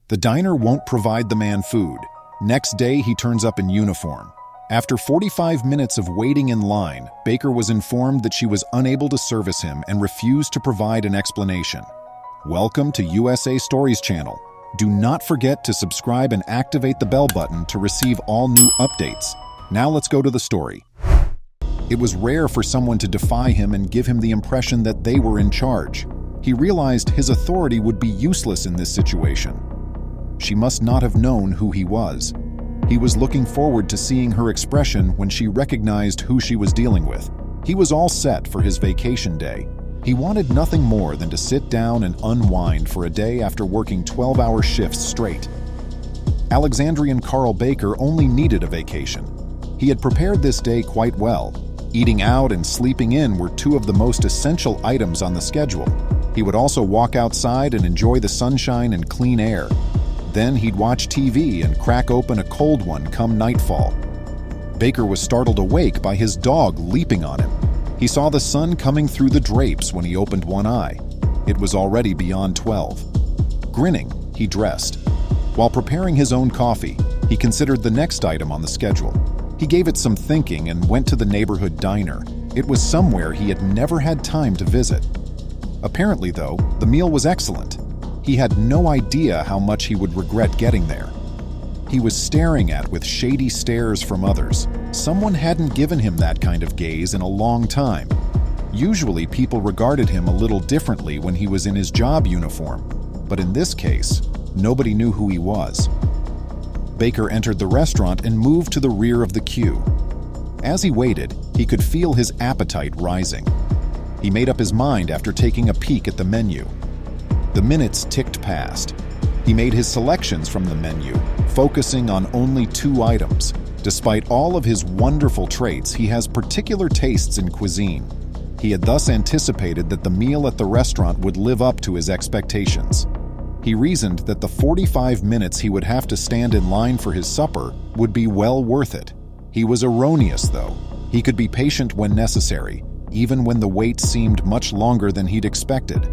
The diner won't provide the man food. Next day, he turns up in uniform. After 45 minutes of waiting in line, Baker was informed that she was unable to service him and refused to provide an explanation. Welcome to USA Stories channel. Do not forget to subscribe and activate the bell button to receive all new updates. Now let's go to the story. It was rare for someone to defy him and give him the impression that they were in charge. He realized his authority would be useless in this situation. She must not have known who he was. He was looking forward to seeing her expression when she recognized who she was dealing with. He was all set for his vacation day. He wanted nothing more than to sit down and unwind for a day after working 12-hour shifts straight. Alexandrian Carl Baker only needed a vacation. He had prepared this day quite well. Eating out and sleeping in were two of the most essential items on the schedule. He would also walk outside and enjoy the sunshine and clean air. Then he'd watch TV and crack open a cold one come nightfall. Baker was startled awake by his dog leaping on him. He saw the sun coming through the drapes when he opened one eye. It was already beyond 12. Grinning, he dressed. While preparing his own coffee, he considered the next item on the schedule. He gave it some thinking and went to the neighborhood diner. It was somewhere he had never had time to visit. Apparently, though, the meal was excellent. He had no idea how much he would regret getting there. He was staring at with shady stares from others. Someone hadn't given him that kind of gaze in a long time. Usually, people regarded him a little differently when he was in his job uniform, but in this case, nobody knew who he was. Baker entered the restaurant and moved to the rear of the queue. As he waited, he could feel his appetite rising. He made up his mind after taking a peek at the menu. The minutes ticked past. He made his selections from the menu, focusing on only 2 items. Despite all of his wonderful traits, he has particular tastes in cuisine. He had thus anticipated that the meal at the restaurant would live up to his expectations. He reasoned that the 45 minutes he would have to stand in line for his supper would be well worth it. He was erroneous, though. He could be patient when necessary, even when the wait seemed much longer than he'd expected.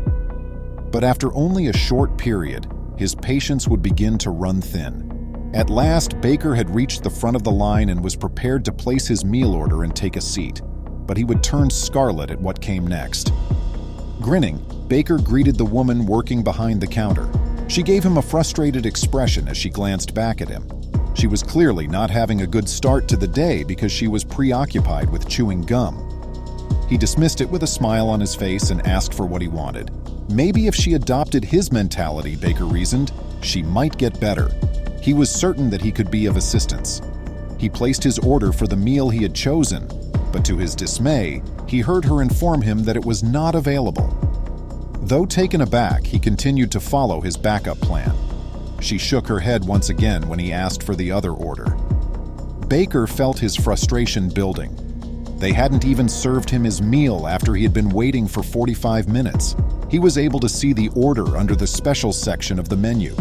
But after only a short period, his patience would begin to run thin. At last, Baker had reached the front of the line and was prepared to place his meal order and take a seat. But he would turn scarlet at what came next. Grinning, Baker greeted the woman working behind the counter. She gave him a frustrated expression as she glanced back at him. She was clearly not having a good start to the day because she was preoccupied with chewing gum. He dismissed it with a smile on his face and asked for what he wanted. Maybe if she adopted his mentality, Baker reasoned, she might get better. He was certain that he could be of assistance. He placed his order for the meal he had chosen, but to his dismay, he heard her inform him that it was not available. Though taken aback, he continued to follow his backup plan. She shook her head once again when he asked for the other order. Baker felt his frustration building. They hadn't even served him his meal after he had been waiting for 45 minutes. He was able to see the order under the special section of the menu.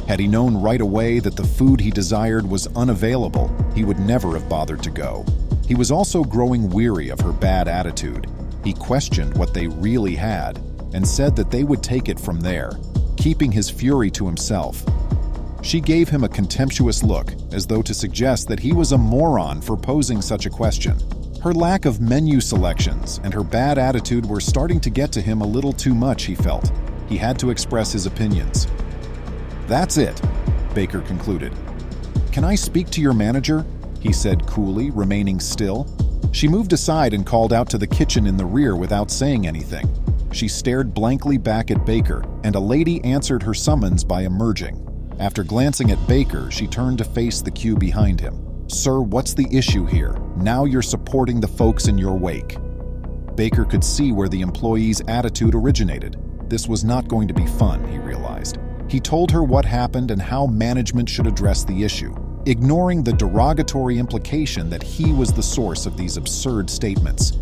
Had he known right away that the food he desired was unavailable, he would never have bothered to go. He was also growing weary of her bad attitude. He questioned what they really had and said that they would take it from there, keeping his fury to himself. She gave him a contemptuous look, as though to suggest that he was a moron for posing such a question. Her lack of menu selections and her bad attitude were starting to get to him a little too much, he felt. He had to express his opinions. "That's it," Baker concluded. "Can I speak to your manager?" he said coolly, remaining still. She moved aside and called out to the kitchen in the rear without saying anything. She stared blankly back at Baker, and a lady answered her summons by emerging. After glancing at Baker, she turned to face the queue behind him. "Sir, what's the issue here? Now you're supporting the folks in your wake." Baker could see where the employee's attitude originated. This was not going to be fun, he realized. He told her what happened and how management should address the issue, ignoring the derogatory implication that he was the source of these absurd statements.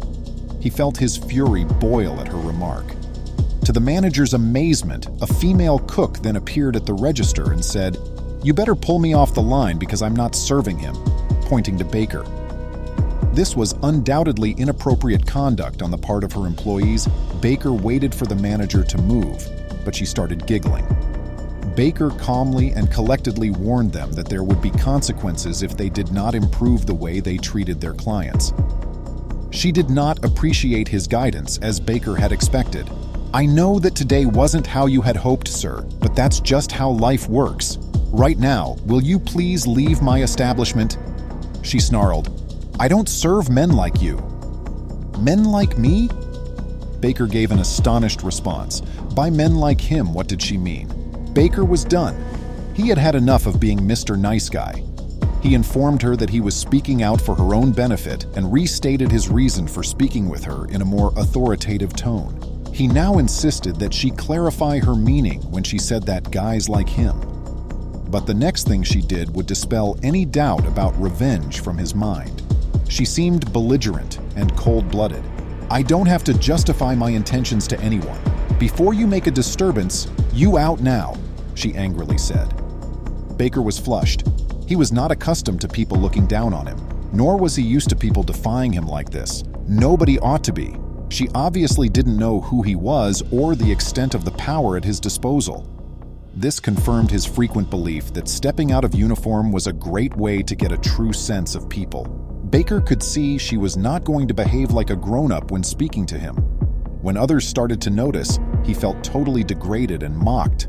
He felt his fury boil at her remark. To the manager's amazement, a female cook then appeared at the register and said, "You better pull me off the line because I'm not serving him," pointing to Baker. This was undoubtedly inappropriate conduct on the part of her employees. Baker waited for the manager to move, but she started giggling. Baker calmly and collectedly warned them that there would be consequences if they did not improve the way they treated their clients. She did not appreciate his guidance as Baker had expected. "I know that today wasn't how you had hoped, sir, but that's just how life works. Right now, will you please leave my establishment?" She snarled, "I don't serve men like you." "Men like me?" Baker gave an astonished response. By men like him, what did she mean? Baker was done. He had had enough of being Mr. Nice Guy. He informed her that he was speaking out for her own benefit and restated his reason for speaking with her in a more authoritative tone. He now insisted that she clarify her meaning when she said that guys like him. But the next thing she did would dispel any doubt about revenge from his mind. She seemed belligerent and cold-blooded. "I don't have to justify my intentions to anyone. Before you make a disturbance, you out now," she angrily said. Baker was flushed. He was not accustomed to people looking down on him, nor was he used to people defying him like this. Nobody ought to be. She obviously didn't know who he was or the extent of the power at his disposal. This confirmed his frequent belief that stepping out of uniform was a great way to get a true sense of people. Baker could see she was not going to behave like a grown-up when speaking to him. When others started to notice, he felt totally degraded and mocked.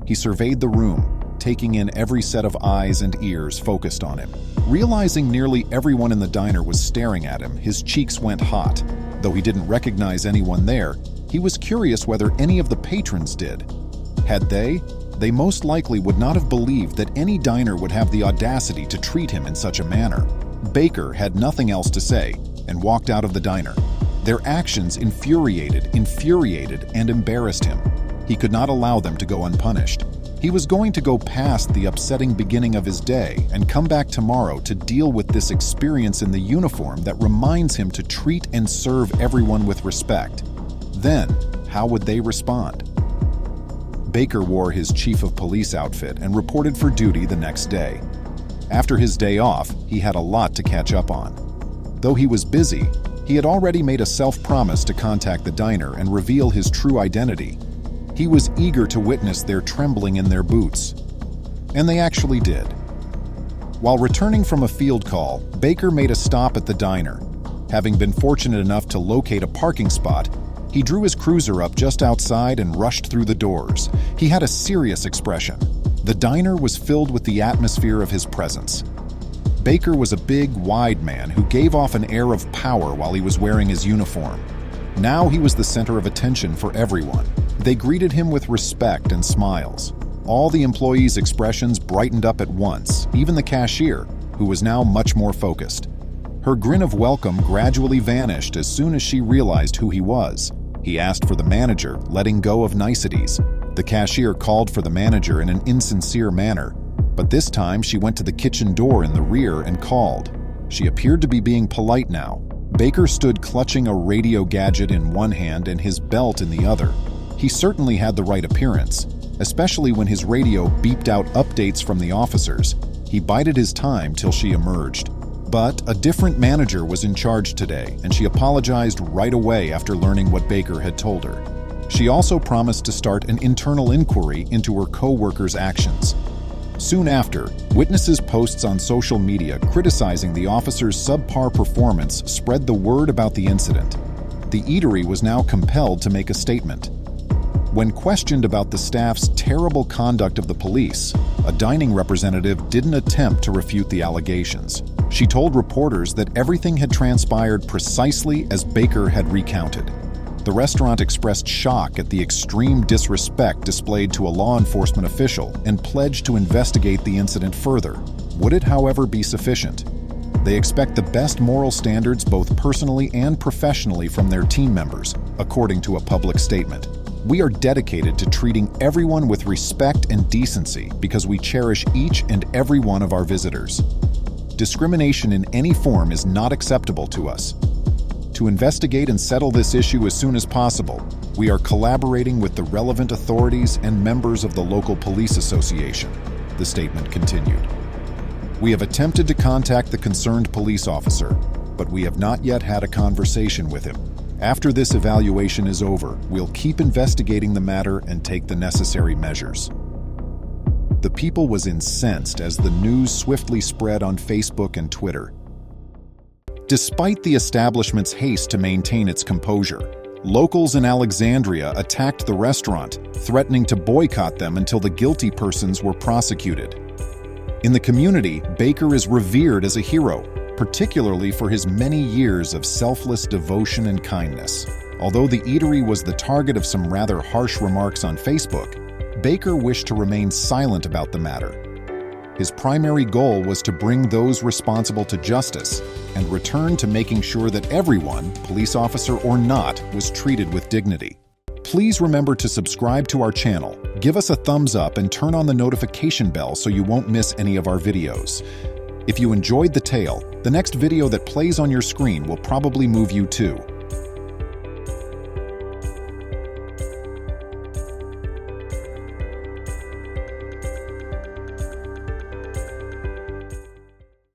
He surveyed the room, taking in every set of eyes and ears focused on him. Realizing nearly everyone in the diner was staring at him, his cheeks went hot. Though he didn't recognize anyone there, he was curious whether any of the patrons did. Had they most likely would not have believed that any diner would have the audacity to treat him in such a manner. Baker had nothing else to say and walked out of the diner. Their actions infuriated, and embarrassed him. He could not allow them to go unpunished. He was going to go past the upsetting beginning of his day and come back tomorrow to deal with this experience in the uniform that reminds him to treat and serve everyone with respect. Then, how would they respond? Baker wore his chief of police outfit and reported for duty the next day. After his day off, he had a lot to catch up on. Though he was busy, he had already made a self-promise to contact the diner and reveal his true identity. He was eager to witness their trembling in their boots. And they actually did. While returning from a field call, Baker made a stop at the diner. Having been fortunate enough to locate a parking spot, he drew his cruiser up just outside and rushed through the doors. He had a serious expression. The diner was filled with the atmosphere of his presence. Baker was a big, wide man who gave off an air of power while he was wearing his uniform. Now he was the center of attention for everyone. They greeted him with respect and smiles. All the employees' expressions brightened up at once, even the cashier, who was now much more focused. Her grin of welcome gradually vanished as soon as she realized who he was. He asked for the manager, letting go of niceties. The cashier called for the manager in an insincere manner, but this time she went to the kitchen door in the rear and called. She appeared to be being polite now. Baker stood clutching a radio gadget in one hand and his belt in the other. He certainly had the right appearance, especially when his radio beeped out updates from the officers. He bided his time till she emerged. But a different manager was in charge today, and she apologized right away after learning what Baker had told her. She also promised to start an internal inquiry into her co-workers' actions. Soon after, witnesses' posts on social media criticizing the officer's subpar performance spread the word about the incident. The eatery was now compelled to make a statement. When questioned about the staff's terrible conduct of the police, a dining representative didn't attempt to refute the allegations. She told reporters that everything had transpired precisely as Baker had recounted. The restaurant expressed shock at the extreme disrespect displayed to a law enforcement official and pledged to investigate the incident further. Would it, however, be sufficient? They expect the best moral standards both personally and professionally from their team members, according to a public statement. We are dedicated to treating everyone with respect and decency because we cherish each and every one of our visitors. Discrimination in any form is not acceptable to us. To investigate and settle this issue as soon as possible, we are collaborating with the relevant authorities and members of the local police association, the statement continued. We have attempted to contact the concerned police officer, but we have not yet had a conversation with him. After this evaluation is over, we'll keep investigating the matter and take the necessary measures. The people was incensed as the news swiftly spread on Facebook and Twitter. Despite the establishment's haste to maintain its composure, locals in Alexandria attacked the restaurant, threatening to boycott them until the guilty persons were prosecuted. In the community, Baker is revered as a hero, particularly for his many years of selfless devotion and kindness. Although the eatery was the target of some rather harsh remarks on Facebook, Baker wished to remain silent about the matter. His primary goal was to bring those responsible to justice and return to making sure that everyone, police officer or not, was treated with dignity. Please remember to subscribe to our channel, give us a thumbs up, and turn on the notification bell so you won't miss any of our videos. If you enjoyed the tale, the next video that plays on your screen will probably move you too.